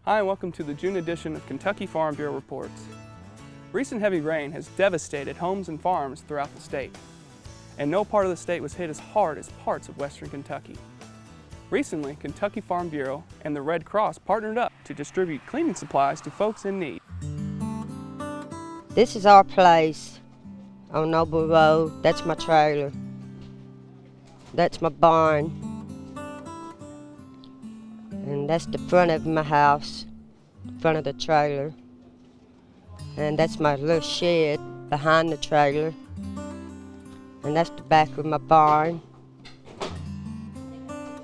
Hi, and welcome to the June edition of Kentucky Farm Bureau Reports. Recent heavy rain has devastated homes and farms throughout the state, and no part of the state was hit as hard as parts of western Kentucky. Recently, Kentucky Farm Bureau and the Red Cross partnered up to distribute cleaning supplies to folks in need. This is our place on Noble Road. That's my trailer. That's my barn. And that's the front of my house, front of the trailer. And that's my little shed behind the trailer. And that's the back of my barn.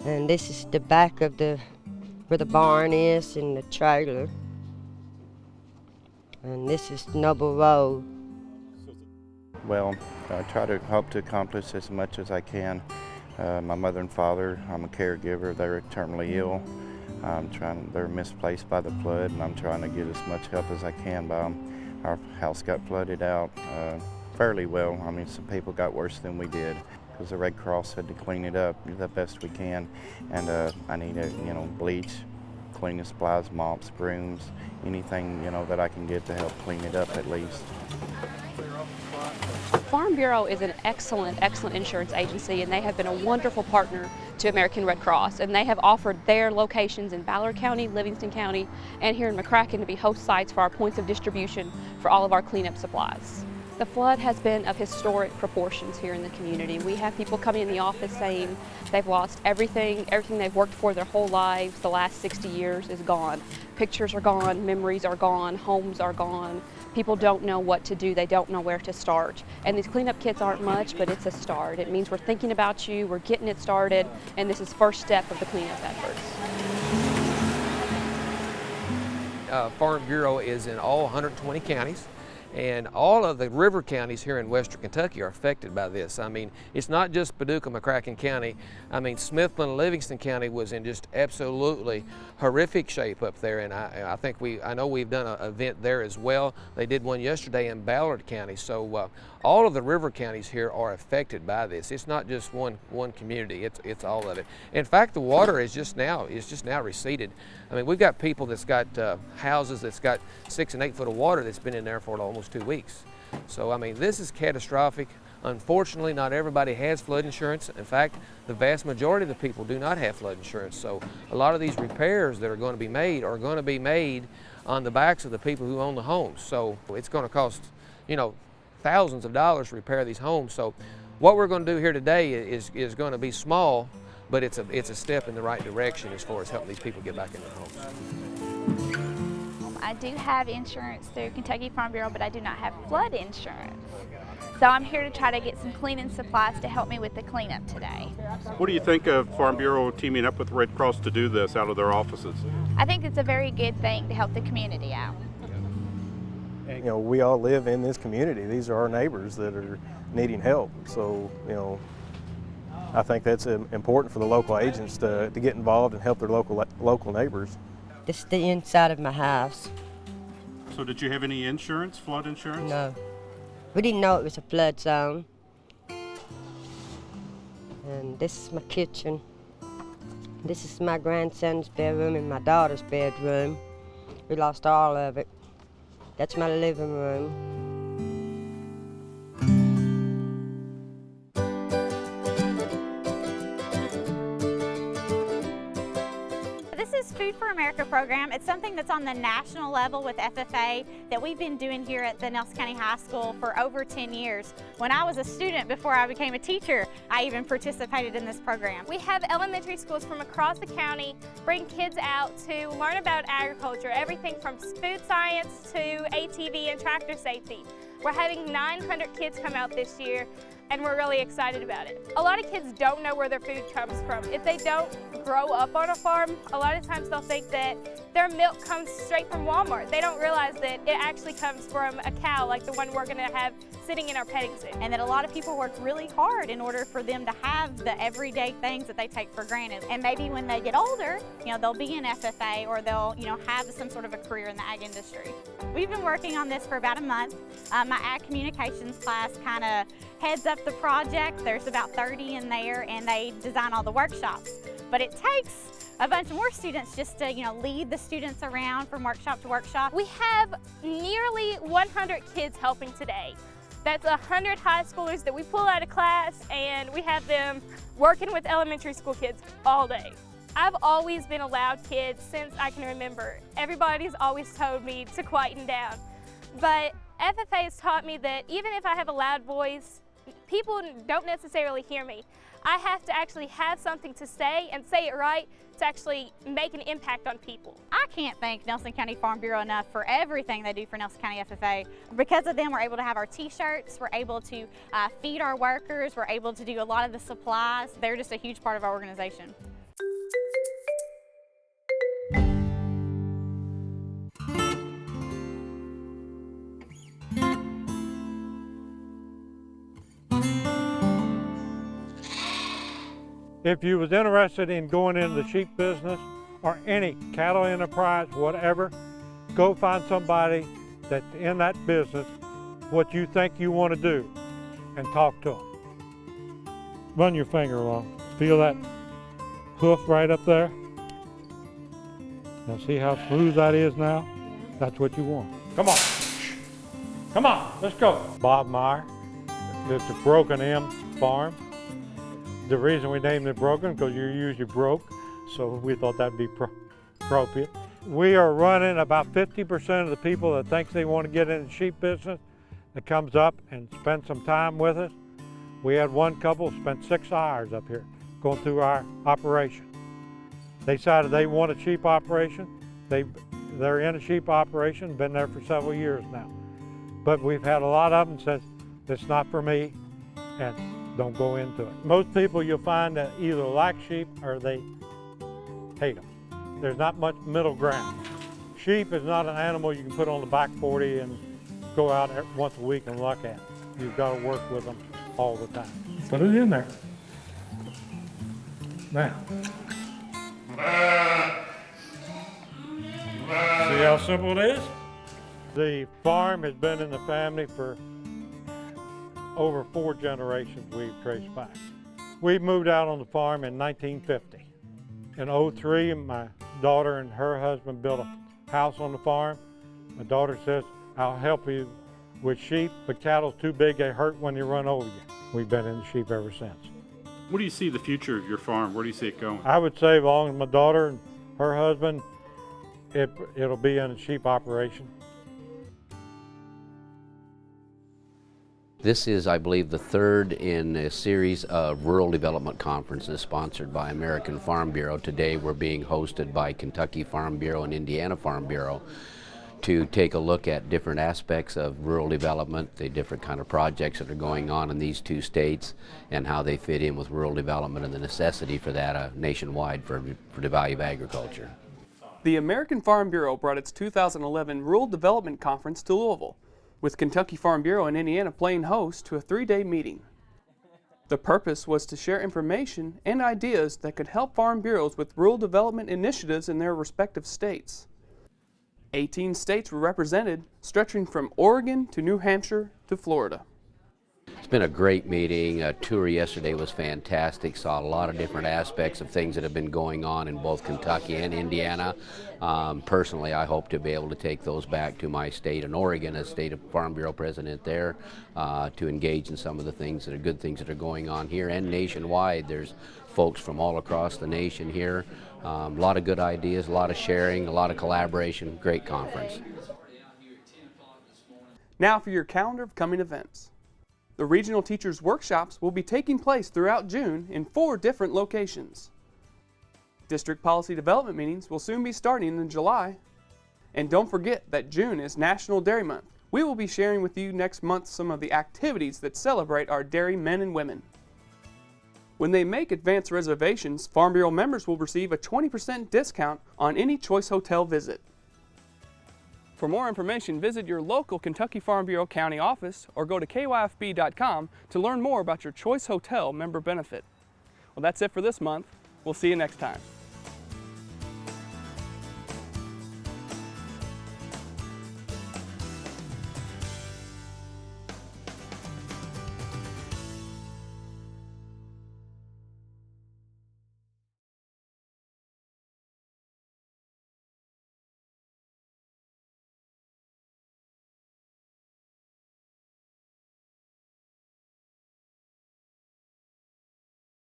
And this is the back of where the barn is and the trailer. And this is Noble Road. Well, I hope to accomplish as much as I can. My mother and father, I'm a caregiver, they're terminally ill. They're misplaced by the flood, and I'm trying to get as much help as I can by them. Our house got flooded out fairly well. I mean, some people got worse than we did because the Red Cross had to clean it up the best we can. And I need, bleach, cleaning supplies, mops, brooms, anything, that I can get to help clean it up at least. Farm Bureau is an excellent insurance agency, and they have been a wonderful partner to American Red Cross, and they have offered their locations in Ballard County, Livingston County, and here in McCracken to be host sites for our points of distribution for all of our cleanup supplies. The flood has been of historic proportions here in the community. We have people coming in the office saying they've lost everything they've worked for their whole lives. The last 60 years is gone. Pictures are gone, memories are gone, homes are gone. People don't know what to do, they don't know where to start. And these cleanup kits aren't much, but it's a start. It means we're thinking about you, we're getting it started, and this is first step of the cleanup efforts. Farm Bureau is in all 120 counties. And all of the river counties here in western Kentucky are affected by this. I mean, it's not just Paducah, McCracken County. I mean, Smithland and Livingston County was in just absolutely horrific shape up there. And I know we've done an event there as well. They did one yesterday in Ballard County. So all of the river counties here are affected by this. It's not just one community, it's all of it. In fact, the water is just now receded. I mean, we've got people that's got houses that's got 6 and 8 foot of water that's been in there for almost 2 weeks. So, I mean, this is catastrophic. Unfortunately, not everybody has flood insurance. In fact, the vast majority of the people do not have flood insurance. So a lot of these repairs that are going to be made are going to be made on the backs of the people who own the homes. So it's going to cost, thousands of dollars to repair these homes. So what we're going to do here today is going to be small, but it's a step in the right direction as far as helping these people get back in their homes. I do have insurance through Kentucky Farm Bureau, but I do not have flood insurance. So I'm here to try to get some cleaning supplies to help me with the cleanup today. What do you think of Farm Bureau teaming up with Red Cross to do this out of their offices? I think it's a very good thing to help the community out. We all live in this community. These are our neighbors that are needing help. So, I think that's important for the local agents to get involved and help their local neighbors. This is the inside of my house. So did you have any insurance, flood insurance? No. We didn't know it was a flood zone. And this is my kitchen. This is my grandson's bedroom and my daughter's bedroom. We lost all of it. That's my living room. This is Food for America program. It's something that's on the national level with FFA that we've been doing here at the Nelson County High School for over 10 years. When I was a student before I became a teacher, I even participated in this program. We have elementary schools from across the county bring kids out to learn about agriculture, everything from food science to ATV and tractor safety. We're having 900 kids come out this year, and we're really excited about it. A lot of kids don't know where their food comes from. If they don't grow up on a farm, a lot of times they'll think that their milk comes straight from Walmart. They don't realize that it actually comes from a cow like the one we're gonna have sitting in our petting zoo. And that a lot of people work really hard in order for them to have the everyday things that they take for granted. And maybe when they get older, they'll be in FFA or they'll, have some sort of a career in the ag industry. We've been working on this for about a month. My ag communications class kind of heads up the project. There's about 30 in there, and they design all the workshops. But it takes a bunch more students just to, lead the students around from workshop to workshop. We have nearly 100 kids helping today. That's 100 high schoolers that we pull out of class, and we have them working with elementary school kids all day. I've always been a loud kid since I can remember. Everybody's always told me to quieten down. But FFA has taught me that even if I have a loud voice, people don't necessarily hear me. I have to actually have something to say and say it right to actually make an impact on people. I can't thank Nelson County Farm Bureau enough for everything they do for Nelson County FFA. Because of them, we're able to have our t-shirts, we're able to feed our workers, we're able to do a lot of the supplies. They're just a huge part of our organization. If you was interested in going into the sheep business or any cattle enterprise, whatever, go find somebody that's in that business, what you think you want to do, and talk to them. Run your finger along. Feel that hoof right up there? Now see how smooth that is now? That's what you want. Come on. Come on, let's go. Bob Meyer. It's a Broken M farm. The reason we named it Broken, because you're usually broke, so we thought that'd be appropriate. We are running about 50% of the people that think they want to get into the sheep business that comes up and spend some time with us. We had one couple spent 6 hours up here going through our operation. They decided they want a sheep operation. They're in a sheep operation, been there for several years now. But we've had a lot of them says, it's not for me, and don't go into it. Most people you'll find that either like sheep or they hate them. There's not much middle ground. Sheep is not an animal you can put on the back 40 and go out once a week and look at. You've got to work with them all the time. Put it in there. Now. See how simple it is? The farm has been in the family for over 4 generations we've traced back. We moved out on the farm in 1950. In '03, my daughter and her husband built a house on the farm. My daughter says, I'll help you with sheep, but cattle's too big, they hurt when they run over you. We've been in the sheep ever since. What do you see the future of your farm? Where do you see it going? I would say as long as my daughter and her husband, it'll be in a sheep operation. This is, I believe, the third in a series of rural development conferences sponsored by American Farm Bureau. Today we're being hosted by Kentucky Farm Bureau and Indiana Farm Bureau to take a look at different aspects of rural development, the different kind of projects that are going on in these 2 states, and how they fit in with rural development and the necessity for that nationwide for the value of agriculture. The American Farm Bureau brought its 2011 Rural Development Conference to Louisville, with Kentucky Farm Bureau and Indiana playing host to a 3-day meeting. The purpose was to share information and ideas that could help farm bureaus with rural development initiatives in their respective states. 18 states were represented, stretching from Oregon to New Hampshire to Florida. It's been a great meeting. A tour yesterday was fantastic. Saw a lot of different aspects of things that have been going on in both Kentucky and Indiana. Personally, I hope to be able to take those back to my state in Oregon as State Farm Bureau President there to engage in some of the things that are good things that are going on here and nationwide. There's folks from all across the nation here. A lot of good ideas, a lot of sharing, a lot of collaboration. Great conference. Now for your calendar of coming events. The Regional Teachers Workshops will be taking place throughout June in 4 different locations. District Policy Development meetings will soon be starting in July. And don't forget that June is National Dairy Month. We will be sharing with you next month some of the activities that celebrate our dairy men and women. When they make advance reservations, Farm Bureau members will receive a 20% discount on any Choice Hotel visit. For more information, visit your local Kentucky Farm Bureau County office or go to kyfb.com to learn more about your Choice Hotel member benefit. Well, that's it for this month. We'll see you next time.